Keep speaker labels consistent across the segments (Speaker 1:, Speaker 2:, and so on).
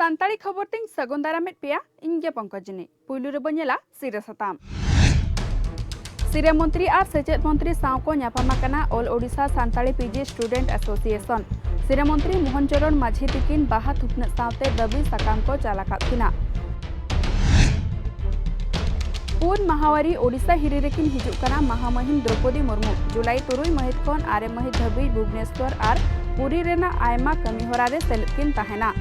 Speaker 1: सान्ताड़ी खबर तिंग सगुन दारामेट पेया इंगे पंकजनी पुलु रे बनेला सिरे सताम सिरे मंत्री और सेचेत मंत्री सावको न्यापामाकना all Odisha Santali PG student association सिरे मंत्री मोहन चरण माझी तिकिन बाहा थुपने सावते दबी सकाम को चालाकाकिना पून महावारी ओडिशा हिरिरेकिन हिजुकना महामहिम द्रौपदी मुर्मू जुलाई 3 महित खन 8 महित धाबी भुवनेश्वर और पुरी रेना आयमा कमीहोरा रे सेलेदकिन ताहेना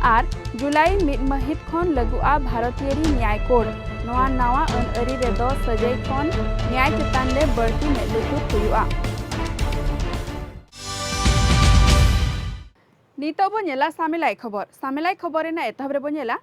Speaker 1: और जुलाई 1 महित खन लगुआ भारतीय न्याय कोड नवा नवा अनअरी रे दो सजय खन न्याय चेतान ले बर्ती में लुतुत हुआ नीतो बनेला सामिलाई खबर ना एतहबरे बनेला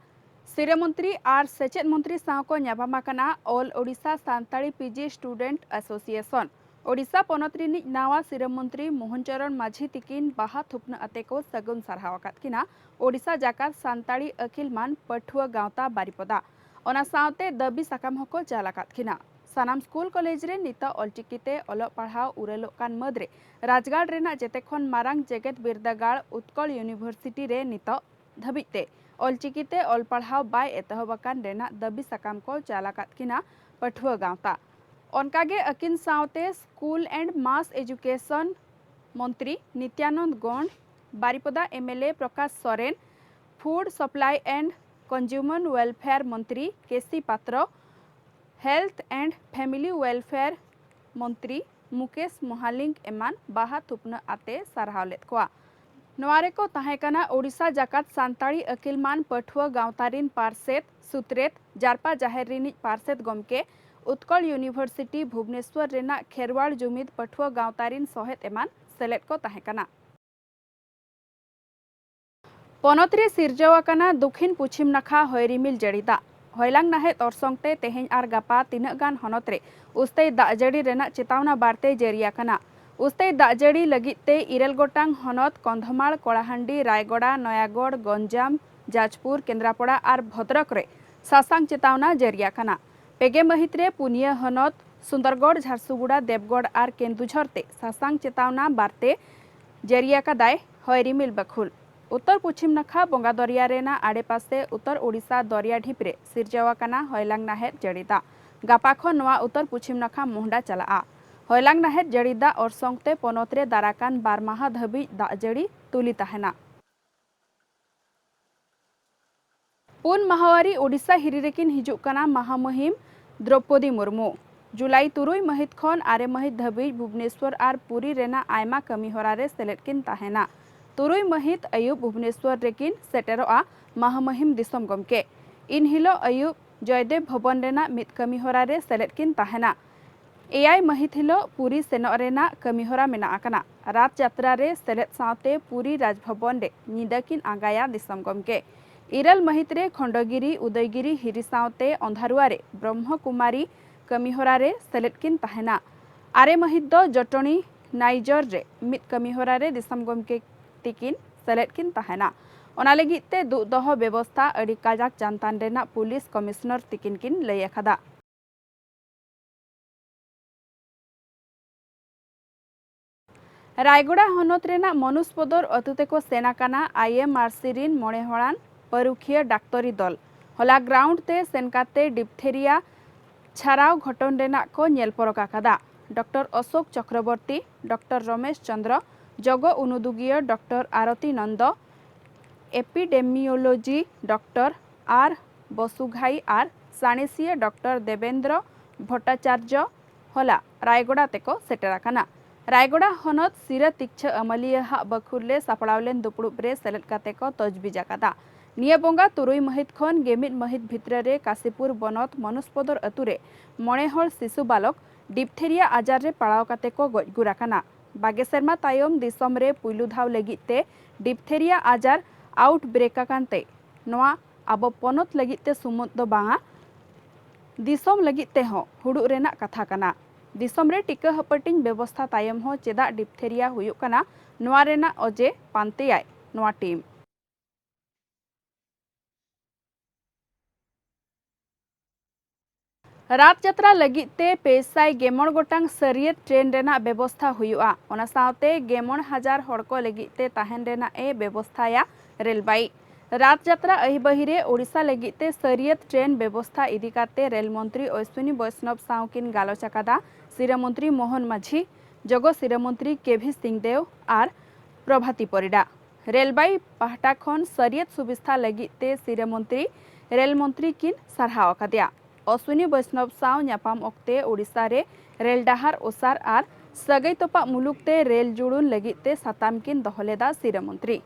Speaker 1: सिरे मंत्री और सेचेत मंत्री सावको न्यापामाकना all Odisha Santali PG student association Odisha पनत रिनिज नावा सिरे मंत्री मोहन चरण माझी तिकिन बाहा थुपना अतेको सगुन सारहावाकातकिना ओडिशा जाकात सान्ताड़ी अखिल मान पठुआ गावता बारिपदा ओना सावते दबी साकाम हको चालाकातकिना सानाम स्कूल कॉलेज रे निता ऑलचिकीते ऑलोग पढ़ाव उरेलोग कान मदरे राजगाड़ रेना जेतेखन मारांग जेगेत बिरदागाड़ उत्कल यूनिवर्सिटी रे निता धबिते ऑलचिकीते ऑल पढ़ाव बाय एतहबकान रेना दबी साकाम को चालाकातकिना पठुआ गावता ओनकागे अकिन सावते स्कूल एंड मास एजुकेशन मंत्री Nityanand Gond Baripada MLA Prakash Soren food supply and consumer welfare मंत्री केसी पात्र हेल्थ एंड फैमिली वेलफेयर मंत्री मुकेश महालिंग एमान बाहा थुपना आते सारहाव लेद कोआ नवारे को ताहेकना ओडिशा जाकात सान्ताड़ी अकिलमान पठुआ गावतारिन पार्सेद सुत्रेत जारपा जाहेर रिनिज पार्सेद गमके उत्कल यूनिवर्सिटी भुवनेश्वर रेना खेरवाड़ जुमिद पठुआ गावतारिन सहेत एमान सेलेद को ताहेकना पनतरे सिरजावाकना दक्षिण पश्चिम नाखा हयरिमिल जड़ीदा हयलांग नाहेत अरसंगते तेहेñ आर गापा तिनाग गान हनतरे उस्ते दागजाड़ी रेना चेतावना बारते जरियाकना उस्ते दागजाड़ी लगिते 9 गोटांग हनत कंधमाल कलाहांडी रायगड़ा नयागढ़ गंजाम जाजपुर केन्द्रापड़ा और भद्रक रे सासांग चेतावना जरियाकना पेगे महित रे पुनिया हनत सुंदरगढ़ झारसुगुड़ा देवगढ़ और केन्दुझरते सासांग चेतावना बारते जरियाकादाय हयरिमिल बखुल उत्तर पश्चिम नाखा बंगा दरिया रेना आड़ेपासे उत्तर ओडिशा दरिया ढिपरे सिरजावाकना हयलांग नाहेत जड़ीदा गापा खन नवा उत्तर पश्चिम नाखा मोहडा चलाआ हयलांग नाहेत जड़ीदा अरसंगते पनतरे दाराकान 12 माह धाबी दागजाड़ी तुली ताहेना पुन महावारी ओडिशा हिरिरेकिन हिजुकना महामहिम द्रौपदी मुर्मू जुलाई 3 महित खन 8 महित धाबी भुवनेश्वर और पुरी रेना आयमा कमीहोरा रे सेलेदकिन ताहेना 3 महित अयुब भुवनेश्वर रेकिन सेटेरोआ महामहिम दिसम गमके इन हिलो अयुब जयदेव भवन रेना मित कमीहोरा रे सेलेदकिन ताहेना 9 महित हिलो पुरी सेनो रेना कमीहोरा मेना आकना रात यात्रा रे सेलेद सावते पुरी राजभवन रे निदाकिन आगाया दिसम गमके 9 महित रे खंडगिरी उदयगिरी हिरी सावते अंधारुआ रे ब्रह्मकुमारी कमीहोरा रे सेलेदकिन ताहेना 8 महित दो जटनी नाइजर रे मित कमीहोरा रे दिसम गमके तिकिन सेलेदकिन ताहेना ओना लगिते दुख दोह व्यवस्था अड़ी काजाक जानतान रेना पुलिस कमिश्नर तिकिन किन लय अखादा रायगड़ा हनत रेना मनुष्पदर अतुतेको सेनाकाना आईएमआरसी रिन मोड़े हड़ान परुखिया डाक्तरी दल हला ग्राउंड ते सेनकाते डिप्थेरिया छाराव घटन रेना को नेलपरकाकादा डॉक्टर अशोक चक्रवर्ती डॉक्टर रमेश चंद्र जग उनुदुगिया doctor Arati Nanda epidemiology doctor R बसुघाई आर साणेसिया डॉक्टर देवेंद्र भट्टाचार्य हला रायगड़ा तेको सेटेराकाना रायगड़ा हनत सिरा तिक्ष अमलिया बखुरले सापड़ावलेन दुपुड़ुब रे सेलेद काते को तजबिजाकादा निया बंगा 3 महित खन गेमित महित भितरे रे काशीपुर बनत मनुष्पदर अतुरे मणेहल शिशु बालक डिप्थेरिया आजार रे पड़ाव काते को गजगुराकाना बागे सेरमा तायम दिसम रे पुइलु धाव लगिते डिप्थेरिया आजार आउट ब्रेकाकानते नवा आबो पनत लगिते सुमुत दो बांगा दिसम लगिते हो हुडु रेना कथा काना दिसम रे टिका हपटिंग व्यवस्था तायम हो चेदा डिप्थेरिया हुयुक काना नवा रेना अजे पांतेयाय नवा टीम रात यात्रा लगिते पेसाई गेमन गोटांग सरियत ट्रेन रेना व्यवस्था हुआ ओना साउते गेमन हजार हड़को लगिते ताहेन रेना ए व्यवस्थाया रेलबाई रात यात्रा अहिबहिरे ओडिशा लगिते सरियत ट्रेन व्यवस्था इदिकाते रेल मंत्री अश्विनी वैष्णव साउकिन गालोच आकादा सिरामंत्री मोहन माझी जगो सिरामंत्री केभी सिंहदेव आर प्रभाती परिडा रेलबाई पाहटा खन सरियत सुविस्था लगिते सिरामंत्री रेल मंत्री किन सारहाव आकादिया अश्विनी वैष्णव साव न्यापाम ओक्ते ओडिशा रे रेल डाहार ओसार आर सगै तोपा मुलुकते रेल जुड़ुन लगिते साताम किन दहलेदा सिरामंत्री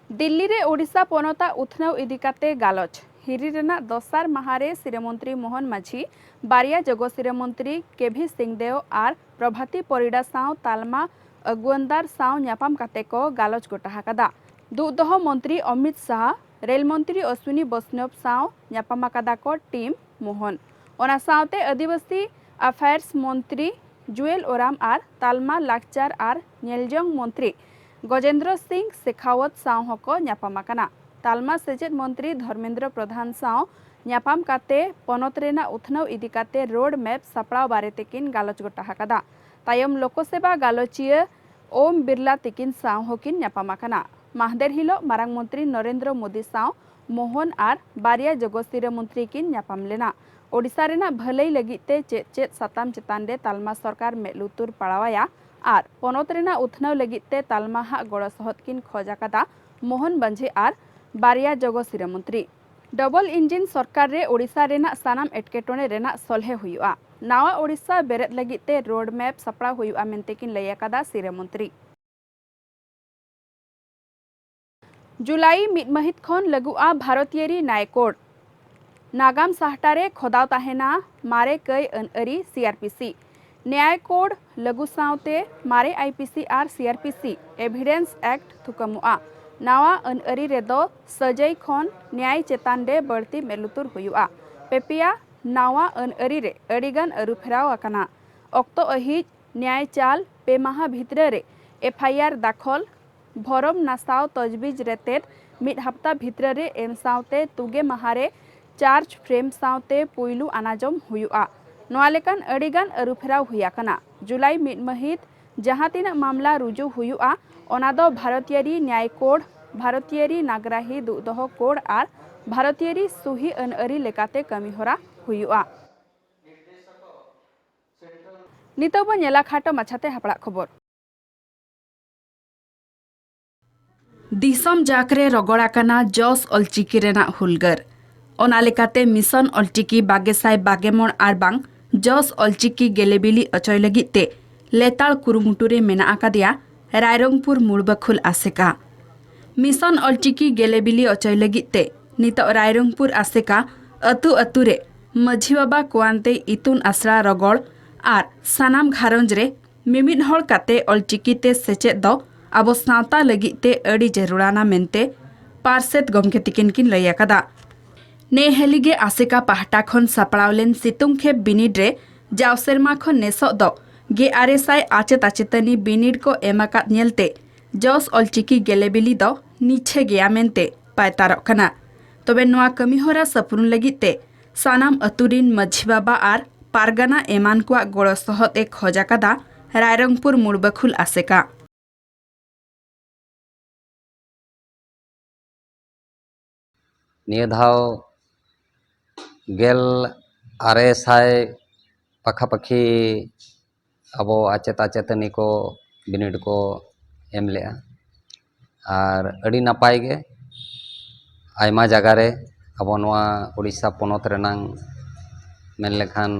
Speaker 1: दिल्ली रे ओडिशा पनता उथनाव इदिकाते गालोच हिरी रेना दसार माहारे सिरामंत्री मोहन माझी बारिया जगो सिरामंत्री केभी सिंहदेव आर प्रभाती परिडा साव तालमा अगुवंदार साव न्यापाम काते को गालोच गोटा हाकादा दुदह मंत्री अमित शाह रेल मंत्री अश्विनी वैष्णव साव न्यापाम कादा को टीम मोहन ओना सावते आदिवासी अफेयर्स मंत्री जुएल ओराम आर तालमा लाकचार आर नेलजंग मंत्री गजेंद्र सिंह शेखावत साव हको न्यापाम आकाना तालमा सेचेद मंत्री धर्मेंद्र प्रधान साव न्यापाम काते पनत रेना उथनाव इदिकाते रोड मैप सापड़ाव बारे तेकिन गालोच गोटा हाकादा तायम लोकसेवा गालोचिया ओम बिरला तिकिन साव हकिन न्यापाम आकाना माहदेर हिलो मारांग मंत्री नरेंद्र मोदी साव मोहन आर बारिया जगोस्तिरा मंत्री किन न्यापाम लेना ओडिशा रेना भलाई लगिते चेत साताम चेतान रे तालमा सरकार मेलुतुर पड़ावाया आर पनत रेना उथनाव लगिते तालमा हा गड़ सहत किन खोज आकादा मोहन बंझे आर बारिया जगोस्तिरा मंत्री डबल इंजिन सरकार रे ओडिशा रेना सानाम एटकेटोने रेना सलहे हुआ नावा ओडिशा बेरेद लगिते रोड मैप सपड़ा हुआ मेनते किन लय आकादा सिरा मंत्री जुलाई मिद महित खन लगुआ भारतीयरी नायकोड नागाम साहटारे खोदाव ताहेना मारे कई अनअरी सीआरपीसी न्याय कोड लगु सावते मारे आईपीसी आर सीआरपीसी एविडेंस एक्ट थुकमुआ नावा अनअरी रेदो सजई खन न्याय चेतान रे बड़ती मेलुतुर हुआ पेपिया नावा अनअरी रे अडिगान अरुफेराव आकाना अक्तो अहिज न्याय चाल पे माहा भितरे रे एफआईआर दाखल भरम नासाव तजबीज रेतेद मिद हफ्ता भितरे रे एम सावते तुगे महारे चार्ज फ्रेम सावते पुइलु अनाजम हुआ नोआ लेकान अडिगान अरुफेराव हुआकना जुलाई मिद महित जहां तीना मामला रुजु हुआ ओना दो भारतीयरी न्याय कोड भारतीयरी नागराही दुदह कोड आर भारतीयरी सुही अनअरी लेकाते कमीहोरा हुआ नितोब नेला खाटो माछाते हापड़ा खबर दिसम जाकरे रगड़ाकाना जस अलचिकी रेना हुलगर ओना लेकाते मिशन अलचिकी बागेसाय बागेमन आर बांग जस अलचिकी गेलेबिली अचय लगिते लेताल कुरुमुटुरे मेना आकादिया रायरंगपुर मुड़बखुल आसेका मिशन अलचिकी गेलेबिली अचय लगिते नित रायरंगपुर आसेका अतु अतुरे माझी बाबा कोआनते इतुन आसरा रगड़ आर सानाम घारंज रे मिमिद हड़ काते अलचिकीते सेचेद दो अब सावता लगिते अड़ी जरूराना मेनते पार्सेद गमके तिकिन किन लय आकादा ने हेलिगे आसेका पाहटा खन सापड़ावलेन सितुंग खेप बिनिड रे जाव सेरमा खन नेसो दो गे आरेसाय आचेत आचेतनी बिनिड को एमाकात नेलते जस अलचिकी गेलेबिली दो नीचे गया मेनते पायतारक कना तबे नोआ कमीहोरा सपुरुन लगिते सानाम अतुरिन माझी बाबा आर पारगाना एमान को गड़ सहत एक खोजाकादा रायरंगपुर मुड़बखुल आसेका
Speaker 2: नियधाव गेल आरेसाय पाखापाखी अब आचेत आचेतनी को बिनिड को एम लेआ आर अड़ी नापाय गे आयमा जगह रे अब नोआ उड़ीसा पनत रेनांग मेन लेखान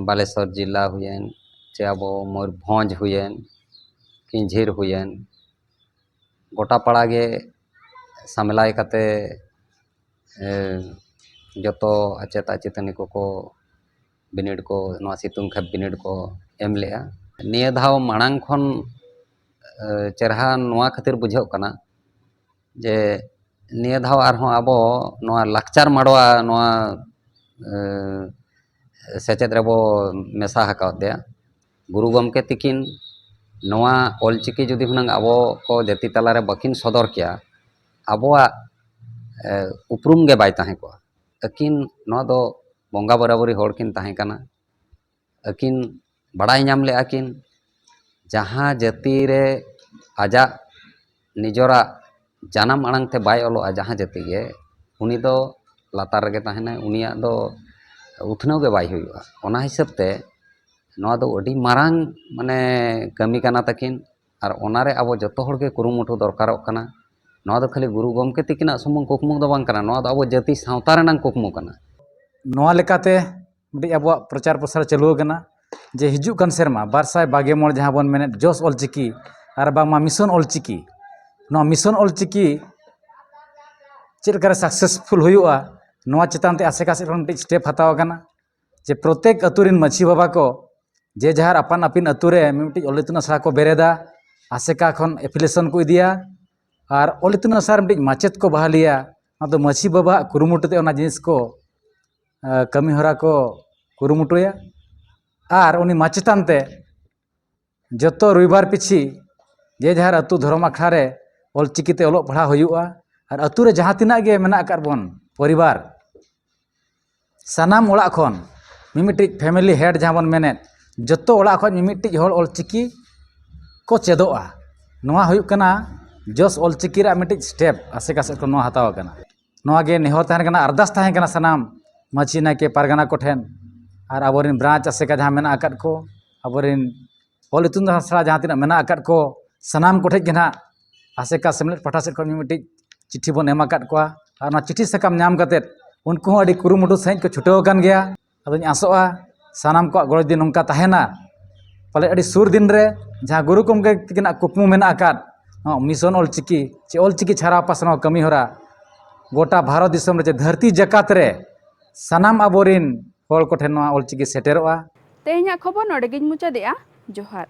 Speaker 2: बालेश्वर जिला हुएन चे अब मयूरभंज हुएन किंझिर हुएन गोटा पाड़ा गे सामलाय काते जतो आचेत आचेतनी को बिनिड को नोआ सितुंग खेप बिनिड को एम लेआ निया धाव मांग खन चेरहा नोआ खातिर बुझाव कना जे निया धाव आरहों आबो नोआ लाकचार माडवा नोआ सेचेद रेबो मेसा हकावदेया गुरु गमके तिकिन नोआ ऑलचिकी जुदी हुनांग आबो को जाति तलारे बकिन सदर किया आबोआ उपरूम गे बाय ताहें कोआ अकिन नवा दो बोंगा बराबरी हॉड़ किन ताहें कना अकिन बड़ाई नाम ले अकिन जहाँ जाति रे आजा निजोरा जानम आड़ांग ते बाय ओलोआ जहाँ जाति गे उनी दो लातार गे ताहेना उनिया दो उथनव गे बाय हुआ ओना हिसाब ते नवा दो अडी मारांग माने कमी कना तकिन और ओनारे अब जतो हड़ के कुरुमुटु दरकारोग कना नवा दो खाली गुरु गमके तिकिना सुमुंग कुकमु दो बांग कना नवा दो अब जाति सावता रेनांग कुकमु कना
Speaker 3: नवा लेकाते मिट्टी अब प्रचार प्रसार चलू कना जे हिजू कन सेरमा 224 जहाँ बन मेने जोस ऑलचिकी और बांगमा मिशन ऑलचिकी नवा मिशन ऑलचिकी चेक सक्सेसफुल हुआ नवा चितान ते आसेका से मिट्टी स्टेप हताव कना जे प्रत्येक अतुरिन मछी बाबा को जे जहार अपन अपिन अतुरे मिट्टी ऑलितुन आसरा को बेरेदा आसेका खन एफिलेशन को इदिया और ऑलितुन आसरा मिट्टी माचेत को बहालिया तो मछी बाबा कुरुमुटुते ओना जिनिस को कमी हरा को कुरुमुटुया और उनी माचेतान ते जतो रविवार पिछी जे जहार अतु धर्म अखड़ा रे ऑलचिकीते ओलोग पढ़ा हुआ और अतु रे जहाँ तिना गे मेना कर बन परिवार सानाम ओड़ा खन मिमिटी फैमिली हेड जहाँ बन मेने जतो ओड़ा खन मिमिटी हड़ ऑलचिकी को चेदोआ नवा हुयुग कना जोस ऑलचिकी रा मिटी स्टेप आसेका से को नवा हताव कना नवा गे नेहर तहन कना अरदास तहन कना सानाम माची नायके पारगाना को ठेन और आबोरिन ब्रांच आसेका जहाँ मेना आकाद को आबोरिन ऑल इतुन आसरा जहाँ तिना मेना आकाद को सानाम को ठेज गेना आसेका सेमलेट पाठा से को मिमिटी चिट्ठी बन एम आकाद कोआ और ना चिट्ठी सकाम नाम कतेत उनको अडी कुरुमुटु सहित को छुटेव कान गया अदोनी आसोआ सानाम को गड़ दिन नोंका तहेना पाले अडी सुर दिन रे जहाँ गुरु गमके तिकिना कुकमु मेना आकाद मिशन ऑलचिकी चे ऑलचिकी छारा पासनाव कमी हरा गोटा भारत दिसम रे धरती जकात रे सानाम आबोरिन हड़ को ठेन ऑलचिकी सेटेरोआ
Speaker 1: तेहना खबर नोडे गिन मुचादेआ जोहार।